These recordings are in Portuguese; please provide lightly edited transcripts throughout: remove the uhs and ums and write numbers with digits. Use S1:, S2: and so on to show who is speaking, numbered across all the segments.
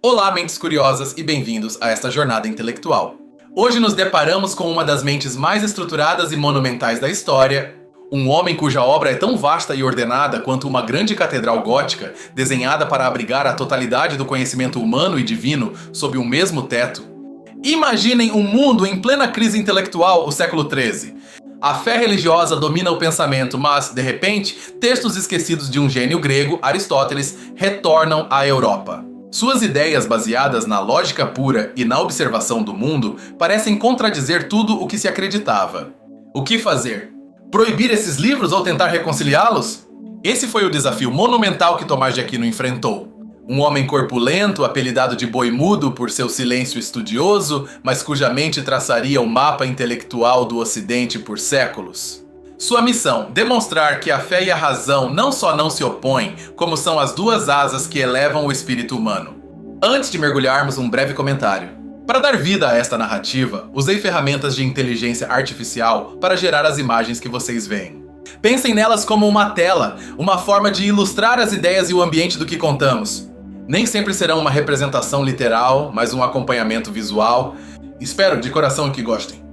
S1: Olá, mentes curiosas, e bem-vindos a esta jornada intelectual. Hoje nos deparamos com uma das mentes mais estruturadas e monumentais da história, um homem cuja obra é tão vasta e ordenada quanto uma grande catedral gótica, desenhada para abrigar a totalidade do conhecimento humano e divino sob um mesmo teto. Imaginem um mundo em plena crise intelectual, o século XIII. A fé religiosa domina o pensamento, mas, de repente, textos esquecidos de um gênio grego, Aristóteles, retornam à Europa. Suas ideias baseadas na lógica pura e na observação do mundo parecem contradizer tudo o que se acreditava. O que fazer? Proibir esses livros ou tentar reconciliá-los? Esse foi o desafio monumental que Tomás de Aquino enfrentou. Um homem corpulento, apelidado de boi mudo por seu silêncio estudioso, mas cuja mente traçaria o mapa intelectual do Ocidente por séculos. Sua missão: demonstrar que a fé e a razão não só não se opõem, como são as duas asas que elevam o espírito humano. Antes de mergulharmos, um breve comentário. Para dar vida a esta narrativa, usei ferramentas de inteligência artificial para gerar as imagens que vocês veem. Pensem nelas como uma tela, uma forma de ilustrar as ideias e o ambiente do que contamos. Nem sempre serão uma representação literal, mas um acompanhamento visual. Espero de coração que gostem.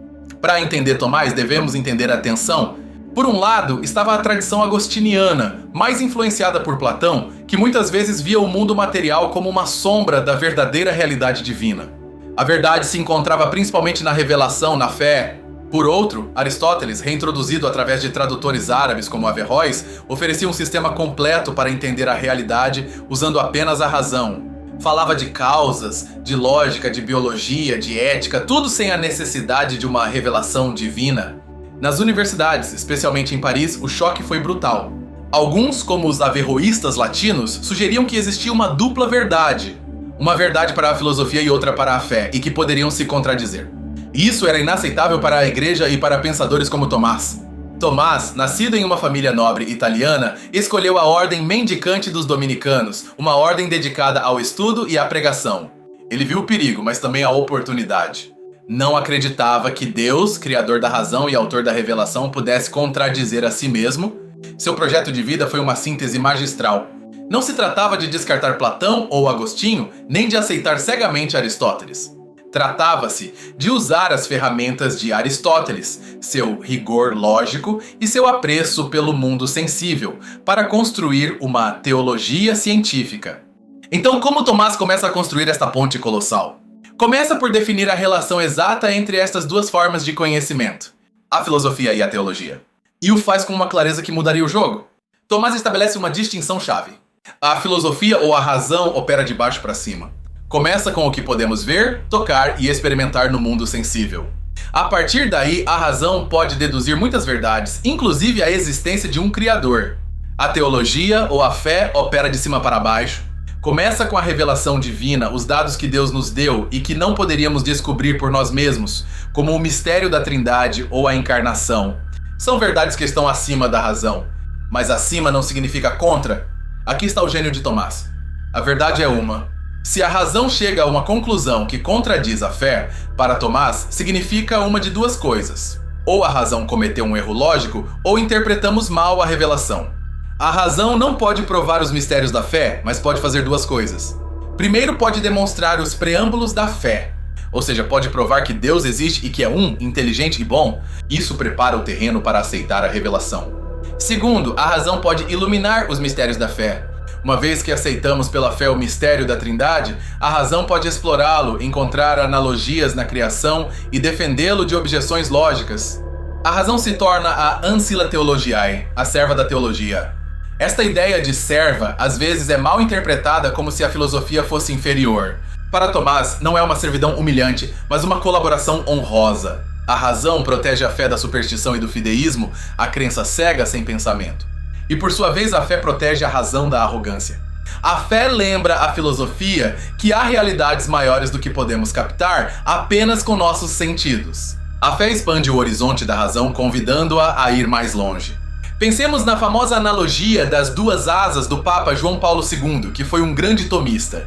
S1: Para entender Tomás, devemos entender a tensão. Por um lado, estava a tradição agostiniana, mais influenciada por Platão, que muitas vezes via o mundo material como uma sombra da verdadeira realidade divina. A verdade se encontrava principalmente na revelação, na fé. Por outro, Aristóteles, reintroduzido através de tradutores árabes como Averroes, oferecia um sistema completo para entender a realidade usando apenas a razão. Falava de causas, de lógica, de biologia, de ética, tudo sem a necessidade de uma revelação divina. Nas universidades, especialmente em Paris, o choque foi brutal. Alguns, como os averroístas latinos, sugeriam que existia uma dupla verdade. Uma verdade para a filosofia e outra para a fé, e que poderiam se contradizer. Isso era inaceitável para a igreja e para pensadores como Tomás. Tomás, nascido em uma família nobre italiana, escolheu a ordem mendicante dos dominicanos, uma ordem dedicada ao estudo e à pregação. Ele viu o perigo, mas também a oportunidade. Não acreditava que Deus, criador da razão e autor da revelação, pudesse contradizer a si mesmo. Seu projeto de vida foi uma síntese magistral. Não se tratava de descartar Platão ou Agostinho, nem de aceitar cegamente Aristóteles. Tratava-se de usar as ferramentas de Aristóteles, seu rigor lógico e seu apreço pelo mundo sensível, para construir uma teologia científica. Então, como Tomás começa a construir esta ponte colossal? Começa por definir a relação exata entre estas duas formas de conhecimento, a filosofia e a teologia. E o faz com uma clareza que mudaria o jogo. Tomás estabelece uma distinção-chave. A filosofia ou a razão opera de baixo para cima. Começa com o que podemos ver, tocar e experimentar no mundo sensível. A partir daí, a razão pode deduzir muitas verdades, inclusive a existência de um criador. A teologia ou a fé opera de cima para baixo. Começa com a revelação divina, os dados que Deus nos deu e que não poderíamos descobrir por nós mesmos, como o mistério da Trindade ou a encarnação. São verdades que estão acima da razão. Mas acima não significa contra. Aqui está o gênio de Tomás. A verdade é uma. Se a razão chega a uma conclusão que contradiz a fé, para Tomás, significa uma de duas coisas. Ou a razão cometeu um erro lógico, ou interpretamos mal a revelação. A razão não pode provar os mistérios da fé, mas pode fazer duas coisas. Primeiro, pode demonstrar os preâmbulos da fé. Ou seja, pode provar que Deus existe e que é inteligente e bom. Isso prepara o terreno para aceitar a revelação. Segundo, a razão pode iluminar os mistérios da fé. Uma vez que aceitamos pela fé o mistério da Trindade, a razão pode explorá-lo, encontrar analogias na criação e defendê-lo de objeções lógicas. A razão se torna a ancilla theologiae, a serva da teologia. Esta ideia de serva, às vezes, é mal interpretada como se a filosofia fosse inferior. Para Tomás, não é uma servidão humilhante, mas uma colaboração honrosa. A razão protege a fé da superstição e do fideísmo, a crença cega sem pensamento. E por sua vez, a fé protege a razão da arrogância. A fé lembra a filosofia que há realidades maiores do que podemos captar apenas com nossos sentidos. A fé expande o horizonte da razão, convidando-a a ir mais longe. Pensemos na famosa analogia das duas asas do Papa João Paulo II, que foi um grande tomista.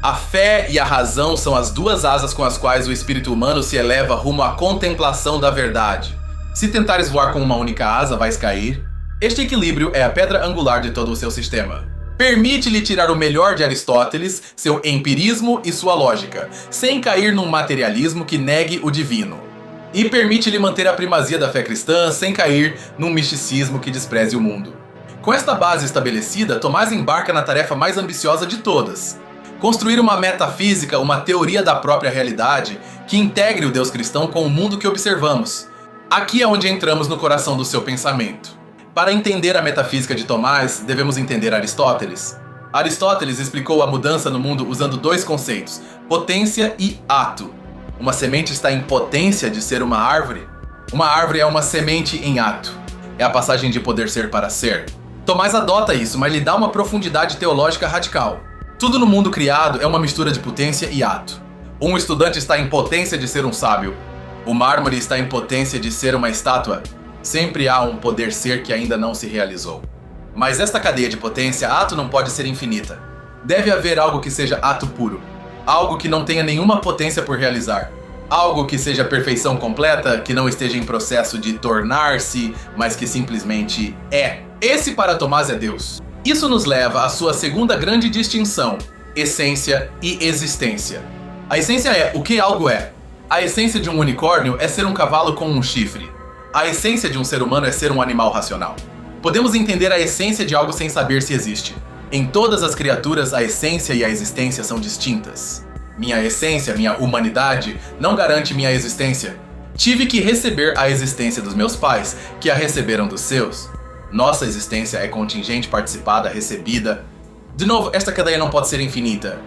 S1: A fé e a razão são as duas asas com as quais o espírito humano se eleva rumo à contemplação da verdade. Se tentares voar com uma única asa, vais cair. Este equilíbrio é a pedra angular de todo o seu sistema. Permite-lhe tirar o melhor de Aristóteles, seu empirismo e sua lógica, sem cair num materialismo que negue o divino. E permite-lhe manter a primazia da fé cristã sem cair num misticismo que despreze o mundo. Com esta base estabelecida, Tomás embarca na tarefa mais ambiciosa de todas: construir uma metafísica, uma teoria da própria realidade que integre o Deus cristão com o mundo que observamos. Aqui é onde entramos no coração do seu pensamento. Para entender a metafísica de Tomás, devemos entender Aristóteles. Aristóteles explicou a mudança no mundo usando dois conceitos: potência e ato. Uma semente está em potência de ser uma árvore. Uma árvore é uma semente em ato. É a passagem de poder ser para ser. Tomás adota isso, mas lhe dá uma profundidade teológica radical. Tudo no mundo criado é uma mistura de potência e ato. Um estudante está em potência de ser um sábio. O mármore está em potência de ser uma estátua. Sempre há um poder ser que ainda não se realizou. Mas esta cadeia de potência, ato, não pode ser infinita. Deve haver algo que seja ato puro. Algo que não tenha nenhuma potência por realizar. Algo que seja perfeição completa, que não esteja em processo de tornar-se, mas que simplesmente é. Esse para Tomás é Deus. Isso nos leva à sua segunda grande distinção: essência e existência. A essência é o que algo é. A essência de um unicórnio é ser um cavalo com um chifre. A essência de um ser humano é ser um animal racional. Podemos entender a essência de algo sem saber se existe. Em todas as criaturas, a essência e a existência são distintas. Minha essência, minha humanidade, não garante minha existência. Tive que receber a existência dos meus pais, que a receberam dos seus. Nossa existência é contingente, participada, recebida. De novo, esta cadeia não pode ser infinita.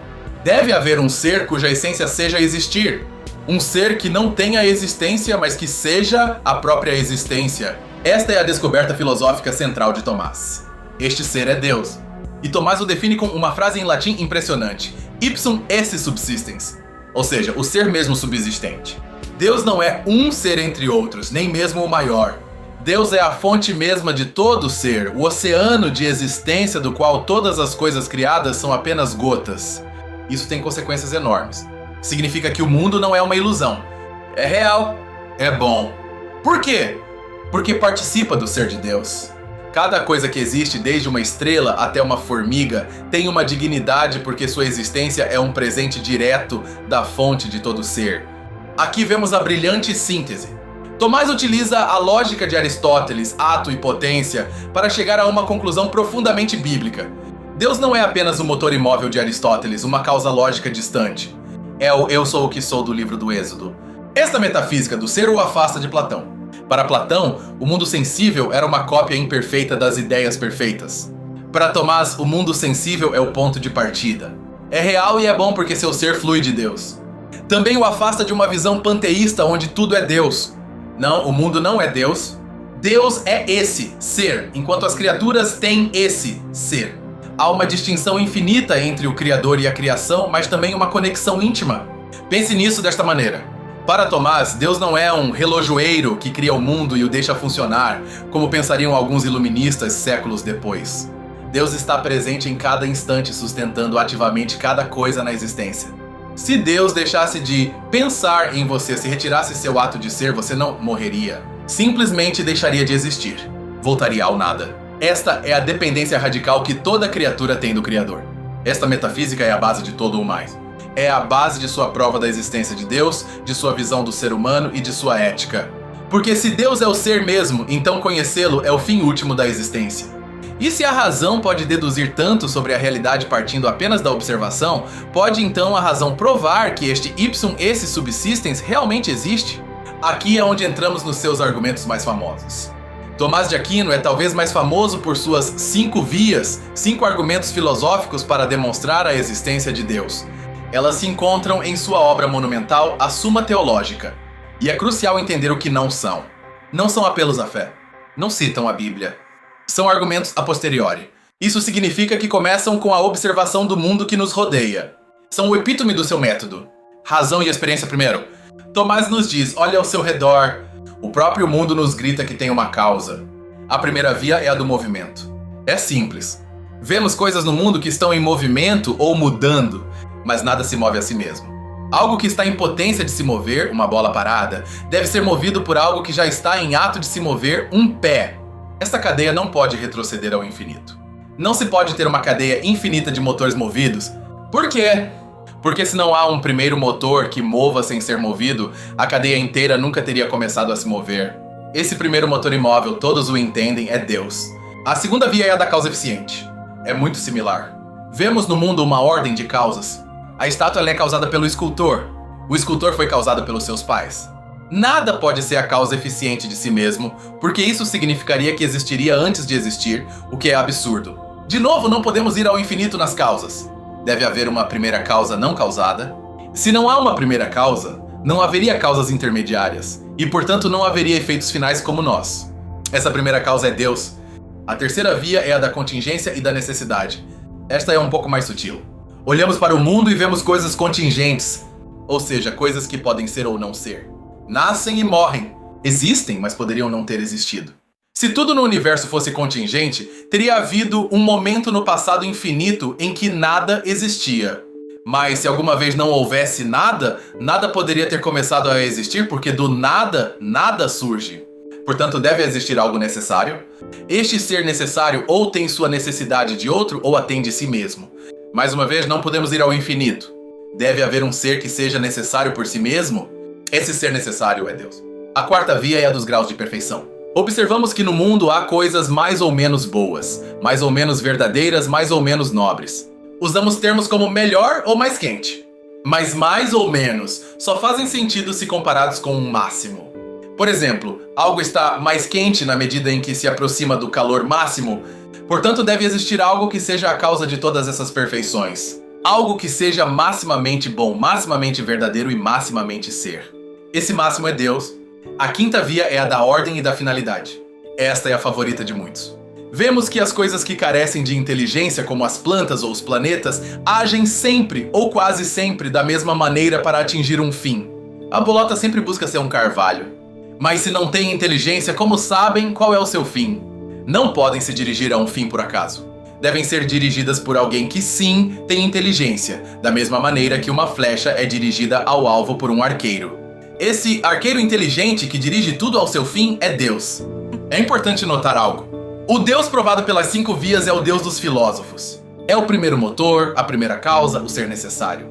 S1: Deve haver um ser cuja essência seja existir. Um ser que não tenha existência, mas que seja a própria existência. Esta é a descoberta filosófica central de Tomás. Este ser é Deus. E Tomás o define com uma frase em latim impressionante: ipsum esse subsistens, ou seja, o ser mesmo subsistente. Deus não é um ser entre outros, nem mesmo o maior. Deus é a fonte mesma de todo ser, o oceano de existência do qual todas as coisas criadas são apenas gotas. Isso tem consequências enormes. Significa que o mundo não é uma ilusão. É real. É bom. Por quê? Porque participa do ser de Deus. Cada coisa que existe, desde uma estrela até uma formiga, tem uma dignidade porque sua existência é um presente direto da fonte de todo ser. Aqui vemos a brilhante síntese. Tomás utiliza a lógica de Aristóteles, ato e potência, para chegar a uma conclusão profundamente bíblica. Deus não é apenas o motor imóvel de Aristóteles, uma causa lógica distante. É o eu sou o que sou do livro do Êxodo. Esta metafísica do ser o afasta de Platão. Para Platão, o mundo sensível era uma cópia imperfeita das ideias perfeitas. Para Tomás, o mundo sensível é o ponto de partida. É real e é bom porque seu ser flui de Deus. Também o afasta de uma visão panteísta onde tudo é Deus. Não, o mundo não é Deus. Deus é esse ser, enquanto as criaturas têm esse ser. Há uma distinção infinita entre o Criador e a criação, mas também uma conexão íntima. Pense nisso desta maneira. Para Tomás, Deus não é um relojoeiro que cria o mundo e o deixa funcionar, como pensariam alguns iluministas séculos depois. Deus está presente em cada instante, sustentando ativamente cada coisa na existência. Se Deus deixasse de pensar em você, se retirasse seu ato de ser, você não morreria. Simplesmente deixaria de existir. Voltaria ao nada. Esta é a dependência radical que toda criatura tem do Criador. Esta metafísica é a base de todo o mais. É a base de sua prova da existência de Deus, de sua visão do ser humano e de sua ética. Porque se Deus é o ser mesmo, então conhecê-lo é o fim último da existência. E se a razão pode deduzir tanto sobre a realidade partindo apenas da observação, pode então a razão provar que este ipsum esse subsistens realmente existe? Aqui é onde entramos nos seus argumentos mais famosos. Tomás de Aquino é talvez mais famoso por suas 5 vias, 5 argumentos filosóficos para demonstrar a existência de Deus. Elas se encontram em sua obra monumental, A Suma Teológica. E é crucial entender o que não são. Não são apelos à fé. Não citam a Bíblia. São argumentos a posteriori. Isso significa que começam com a observação do mundo que nos rodeia. São o epítome do seu método. Razão e experiência primeiro. Tomás nos diz, olha ao seu redor. O próprio mundo nos grita que tem uma causa. A primeira via é a do movimento. É simples. Vemos coisas no mundo que estão em movimento ou mudando, mas nada se move a si mesmo. Algo que está em potência de se mover, uma bola parada, deve ser movido por algo que já está em ato de se mover, um pé. Esta cadeia não pode retroceder ao infinito. Não se pode ter uma cadeia infinita de motores movidos. Por quê? Porque se não há um primeiro motor que mova sem ser movido, a cadeia inteira nunca teria começado a se mover. Esse primeiro motor imóvel, todos o entendem, é Deus. A segunda via é a da causa eficiente. É muito similar. Vemos no mundo uma ordem de causas. A estátua é causada pelo escultor. O escultor foi causado pelos seus pais. Nada pode ser a causa eficiente de si mesmo, porque isso significaria que existiria antes de existir, o que é absurdo. De novo, não podemos ir ao infinito nas causas. Deve haver uma primeira causa não causada. Se não há uma primeira causa, não haveria causas intermediárias, e portanto não haveria efeitos finais como nós. Essa primeira causa é Deus. A terceira via é a da contingência e da necessidade. Esta é um pouco mais sutil. Olhamos para o mundo e vemos coisas contingentes, ou seja, coisas que podem ser ou não ser. Nascem e morrem. Existem, mas poderiam não ter existido. Se tudo no universo fosse contingente, teria havido um momento no passado infinito em que nada existia. Mas se alguma vez não houvesse nada, nada poderia ter começado a existir, porque do nada, nada surge. Portanto, deve existir algo necessário. Este ser necessário ou tem sua necessidade de outro ou a tem de si mesmo. Mais uma vez, não podemos ir ao infinito. Deve haver um ser que seja necessário por si mesmo. Esse ser necessário é Deus. A quarta via é a dos graus de perfeição. Observamos que no mundo há coisas mais ou menos boas, mais ou menos verdadeiras, mais ou menos nobres. Usamos termos como melhor ou mais quente. Mas mais ou menos só fazem sentido se comparados com um máximo. Por exemplo, algo está mais quente na medida em que se aproxima do calor máximo, portanto deve existir algo que seja a causa de todas essas perfeições. Algo que seja maximamente bom, maximamente verdadeiro e maximamente ser. Esse máximo é Deus. A quinta via é a da ordem e da finalidade. Esta é a favorita de muitos. Vemos que as coisas que carecem de inteligência, como as plantas ou os planetas, agem sempre ou quase sempre da mesma maneira para atingir um fim. A bolota sempre busca ser um carvalho. Mas se não tem inteligência, como sabem qual é o seu fim? Não podem se dirigir a um fim por acaso. Devem ser dirigidas por alguém que sim tem inteligência, da mesma maneira que uma flecha é dirigida ao alvo por um arqueiro. Esse arqueiro inteligente que dirige tudo ao seu fim é Deus. É importante notar algo. O Deus provado pelas 5 vias é o Deus dos filósofos. É o primeiro motor, a primeira causa, o ser necessário.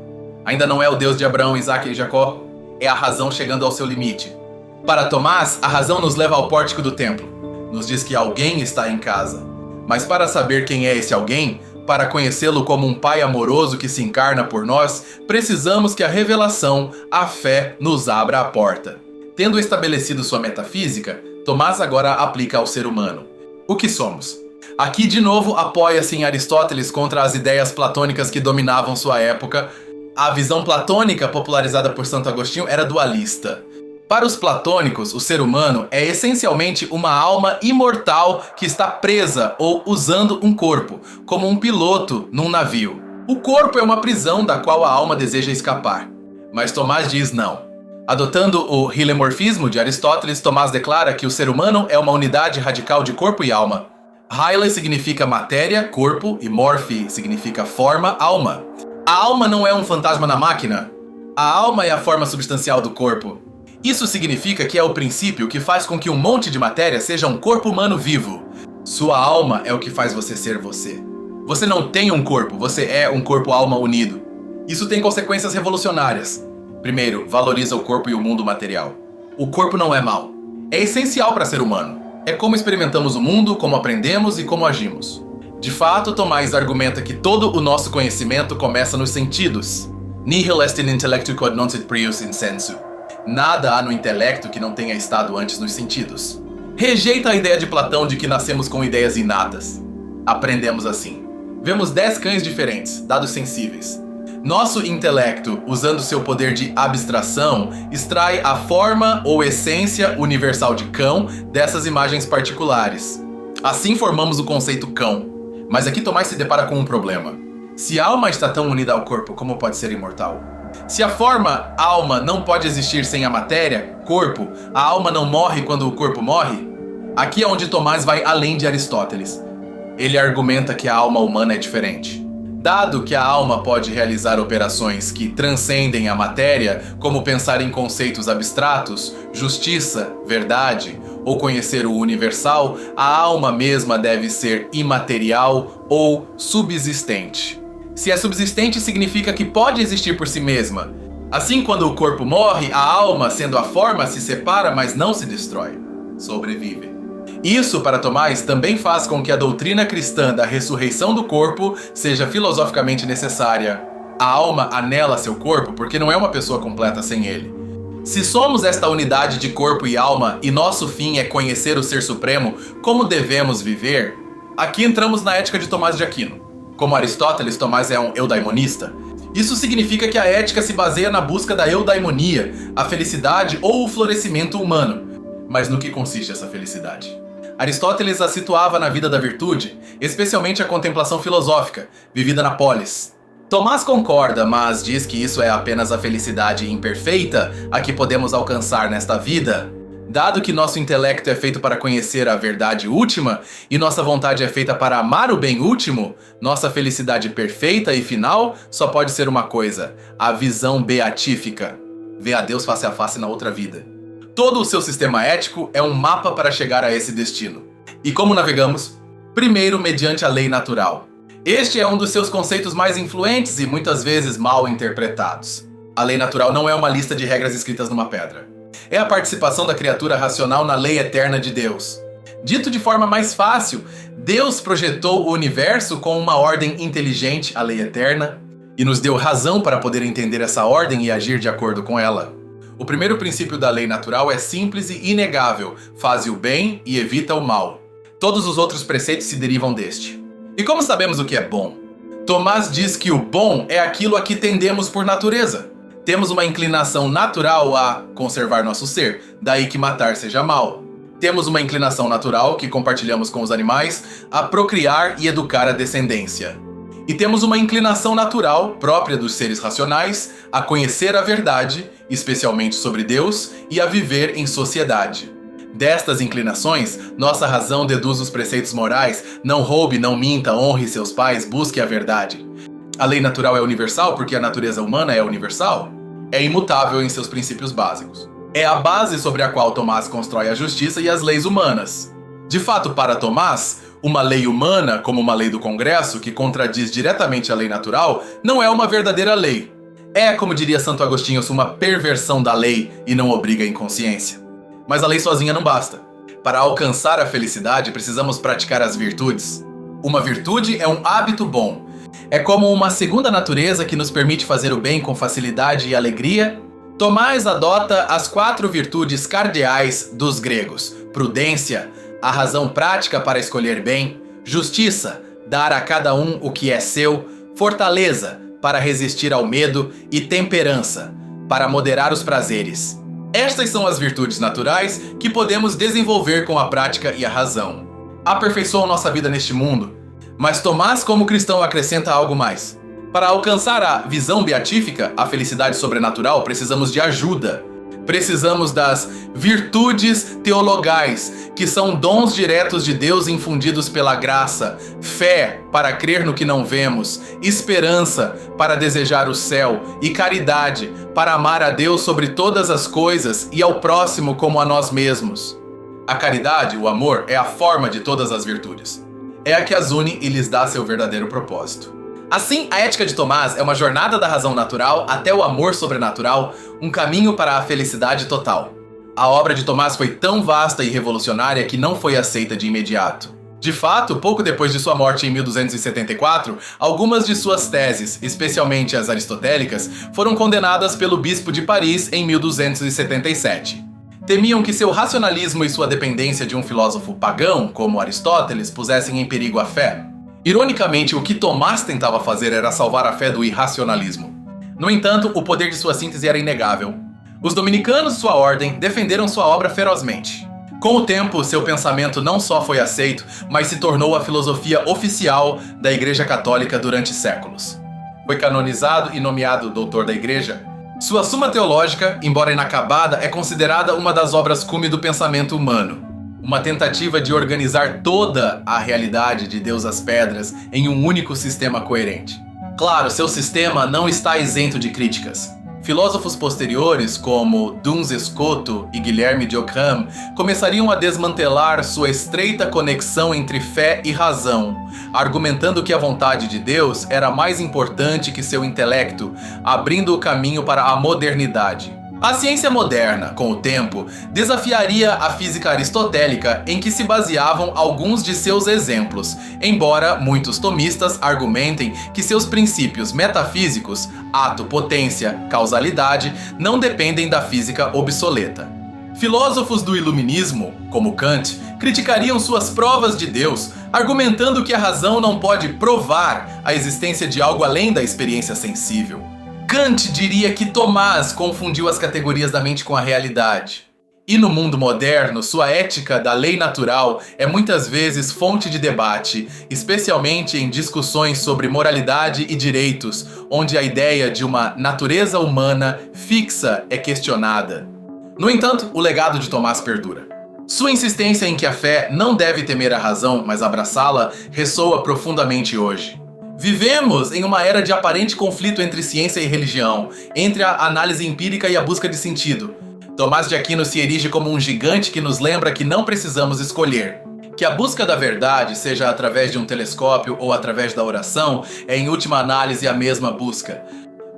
S1: Ainda não é o Deus de Abraão, Isaac e Jacó. É a razão chegando ao seu limite. Para Tomás, a razão nos leva ao pórtico do templo. Nos diz que alguém está em casa. Mas para saber quem é esse alguém, para conhecê-lo como um pai amoroso que se encarna por nós, precisamos que a revelação, a fé, nos abra a porta. Tendo estabelecido sua metafísica, Tomás agora aplica ao ser humano. O que somos? Aqui de novo apoia-se em Aristóteles contra as ideias platônicas que dominavam sua época. A visão platônica, popularizada por Santo Agostinho, era dualista. Para os platônicos, o ser humano é essencialmente uma alma imortal que está presa ou usando um corpo, como um piloto num navio. O corpo é uma prisão da qual a alma deseja escapar. Mas Tomás diz não. Adotando o hilemorfismo de Aristóteles, Tomás declara que o ser humano é uma unidade radical de corpo e alma. Hyle significa matéria, corpo, e morphe significa forma, alma. A alma não é um fantasma na máquina. A alma é a forma substancial do corpo. Isso significa que é o princípio que faz com que um monte de matéria seja um corpo humano vivo. Sua alma é o que faz você ser você. Você não tem um corpo, você é um corpo-alma unido. Isso tem consequências revolucionárias. Primeiro, valoriza o corpo e o mundo material. O corpo não é mau. É essencial para ser humano. É como experimentamos o mundo, como aprendemos e como agimos. De fato, Tomás argumenta que todo o nosso conhecimento começa nos sentidos. Nihil est in intellectu quod non sit prius in sensu. Nada há no intelecto que não tenha estado antes nos sentidos. Rejeita a ideia de Platão de que nascemos com ideias inatas. Aprendemos assim. Vemos 10 cães diferentes, dados sensíveis. Nosso intelecto, usando seu poder de abstração, extrai a forma ou essência universal de cão dessas imagens particulares. Assim formamos o conceito cão. Mas aqui Tomás se depara com um problema. Se a alma está tão unida ao corpo, como pode ser imortal? Se a forma, alma, não pode existir sem a matéria, corpo, a alma não morre quando o corpo morre? Aqui é onde Tomás vai além de Aristóteles. Ele argumenta que a alma humana é diferente. Dado que a alma pode realizar operações que transcendem a matéria, como pensar em conceitos abstratos, justiça, verdade, ou conhecer o universal, a alma mesma deve ser imaterial ou subsistente. Se é subsistente, significa que pode existir por si mesma. Assim, quando o corpo morre, a alma, sendo a forma, se separa, mas não se destrói. Sobrevive. Isso, para Tomás, também faz com que a doutrina cristã da ressurreição do corpo seja filosoficamente necessária. A alma anela seu corpo porque não é uma pessoa completa sem ele. Se somos esta unidade de corpo e alma e nosso fim é conhecer o Ser Supremo, como devemos viver? Aqui entramos na ética de Tomás de Aquino. Como Aristóteles, Tomás é um eudaimonista. Isso significa que a ética se baseia na busca da eudaimonia, a felicidade ou o florescimento humano. Mas no que consiste essa felicidade? Aristóteles a situava na vida da virtude, especialmente a contemplação filosófica, vivida na polis. Tomás concorda, mas diz que isso é apenas a felicidade imperfeita a que podemos alcançar nesta vida. Dado que nosso intelecto é feito para conhecer a verdade última e nossa vontade é feita para amar o bem último, nossa felicidade perfeita e final só pode ser uma coisa: a visão beatífica. Ver a Deus face a face na outra vida. Todo o seu sistema ético é um mapa para chegar a esse destino. E como navegamos? Primeiro, mediante a lei natural. Este é um dos seus conceitos mais influentes e muitas vezes mal interpretados. A lei natural não é uma lista de regras escritas numa pedra. É a participação da criatura racional na lei eterna de Deus. Dito de forma mais fácil, Deus projetou o universo com uma ordem inteligente, a lei eterna, e nos deu razão para poder entender essa ordem e agir de acordo com ela. O primeiro princípio da lei natural é simples e inegável: faze o bem e evita o mal. Todos os outros preceitos se derivam deste. E como sabemos o que é bom? Tomás diz que o bom é aquilo a que tendemos por natureza. Temos uma inclinação natural a conservar nosso ser, daí que matar seja mal. Temos uma inclinação natural, que compartilhamos com os animais, a procriar e educar a descendência. E temos uma inclinação natural, própria dos seres racionais, a conhecer a verdade, especialmente sobre Deus, e a viver em sociedade. Destas inclinações, nossa razão deduz os preceitos morais: não roube, não minta, honre seus pais, busque a verdade. A lei natural é universal porque a natureza humana é universal. É imutável em seus princípios básicos. É a base sobre a qual Tomás constrói a justiça e as leis humanas. De fato, para Tomás, uma lei humana, como uma lei do Congresso, que contradiz diretamente a lei natural, não é uma verdadeira lei. É, como diria Santo Agostinho, uma perversão da lei e não obriga a inconsciência. Mas a lei sozinha não basta. Para alcançar a felicidade, precisamos praticar as virtudes. Uma virtude é um hábito bom. É como uma segunda natureza que nos permite fazer o bem com facilidade e alegria. Tomás adota as 4 virtudes cardeais dos gregos: prudência, a razão prática para escolher bem; justiça, dar a cada um o que é seu; fortaleza, para resistir ao medo; e temperança, para moderar os prazeres. Estas são as virtudes naturais que podemos desenvolver com a prática e a razão. Aperfeiçoam nossa vida neste mundo, mas Tomás, como cristão, acrescenta algo mais. Para alcançar a visão beatífica, a felicidade sobrenatural, precisamos de ajuda. Precisamos das virtudes teologais, que são dons diretos de Deus infundidos pela graça: fé, para crer no que não vemos; esperança, para desejar o céu; e caridade, para amar a Deus sobre todas as coisas e ao próximo como a nós mesmos. A caridade, o amor, é a forma de todas as virtudes. É a que as une e lhes dá seu verdadeiro propósito. Assim, a ética de Tomás é uma jornada da razão natural até o amor sobrenatural, um caminho para a felicidade total. A obra de Tomás foi tão vasta e revolucionária que não foi aceita de imediato. De fato, pouco depois de sua morte em 1274, algumas de suas teses, especialmente as aristotélicas, foram condenadas pelo bispo de Paris em 1277. Temiam que seu racionalismo e sua dependência de um filósofo pagão, como Aristóteles, pusessem em perigo a fé. Ironicamente, o que Tomás tentava fazer era salvar a fé do irracionalismo. No entanto, o poder de sua síntese era inegável. Os dominicanos de sua ordem defenderam sua obra ferozmente. Com o tempo, seu pensamento não só foi aceito, mas se tornou a filosofia oficial da Igreja Católica durante séculos. Foi canonizado e nomeado doutor da Igreja. Sua Suma Teológica, embora inacabada, é considerada uma das obras cume do pensamento humano. Uma tentativa de organizar toda a realidade de Deus às pedras em um único sistema coerente. Claro, seu sistema não está isento de críticas. Filósofos posteriores, como Duns Scoto e Guilherme de Ockham, começariam a desmantelar sua estreita conexão entre fé e razão, argumentando que a vontade de Deus era mais importante que seu intelecto, abrindo o caminho para a modernidade. A ciência moderna, com o tempo, desafiaria a física aristotélica em que se baseavam alguns de seus exemplos, embora muitos tomistas argumentem que seus princípios metafísicos, ato, potência, causalidade, não dependem da física obsoleta. Filósofos do iluminismo, como Kant, criticariam suas provas de Deus, argumentando que a razão não pode provar a existência de algo além da experiência sensível. Kant diria que Tomás confundiu as categorias da mente com a realidade. E no mundo moderno, sua ética da lei natural é muitas vezes fonte de debate, especialmente em discussões sobre moralidade e direitos, onde a ideia de uma natureza humana fixa é questionada. No entanto, o legado de Tomás perdura. Sua insistência em que a fé não deve temer a razão, mas abraçá-la, ressoa profundamente hoje. Vivemos em uma era de aparente conflito entre ciência e religião, entre a análise empírica e a busca de sentido. Tomás de Aquino se erige como um gigante que nos lembra que não precisamos escolher. Que a busca da verdade, seja através de um telescópio ou através da oração, é em última análise a mesma busca.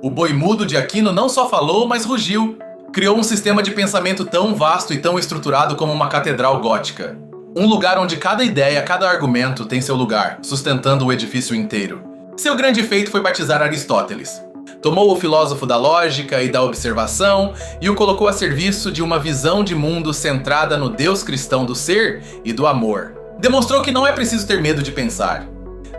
S1: O boi mudo de Aquino não só falou, mas rugiu. Criou um sistema de pensamento tão vasto e tão estruturado como uma catedral gótica. Um lugar onde cada ideia, cada argumento tem seu lugar, sustentando o edifício inteiro. Seu grande feito foi batizar Aristóteles. Tomou o filósofo da lógica e da observação e o colocou a serviço de uma visão de mundo centrada no Deus cristão do ser e do amor. Demonstrou que não é preciso ter medo de pensar.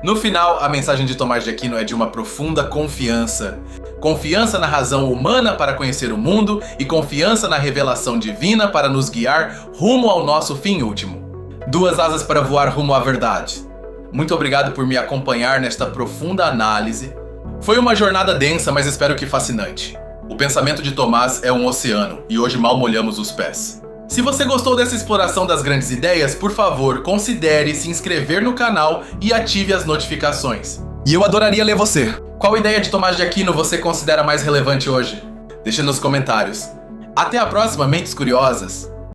S1: No final, a mensagem de Tomás de Aquino é de uma profunda confiança. Confiança na razão humana para conhecer o mundo e confiança na revelação divina para nos guiar rumo ao nosso fim último. 2 asas para voar rumo à verdade. Muito obrigado por me acompanhar nesta profunda análise. Foi uma jornada densa, mas espero que fascinante. O pensamento de Tomás é um oceano, e hoje mal molhamos os pés. Se você gostou dessa exploração das grandes ideias, por favor, considere se inscrever no canal e ative as notificações. E eu adoraria ler você. Qual ideia de Tomás de Aquino você considera mais relevante hoje? Deixe nos comentários. Até a próxima, Mentes Curiosas!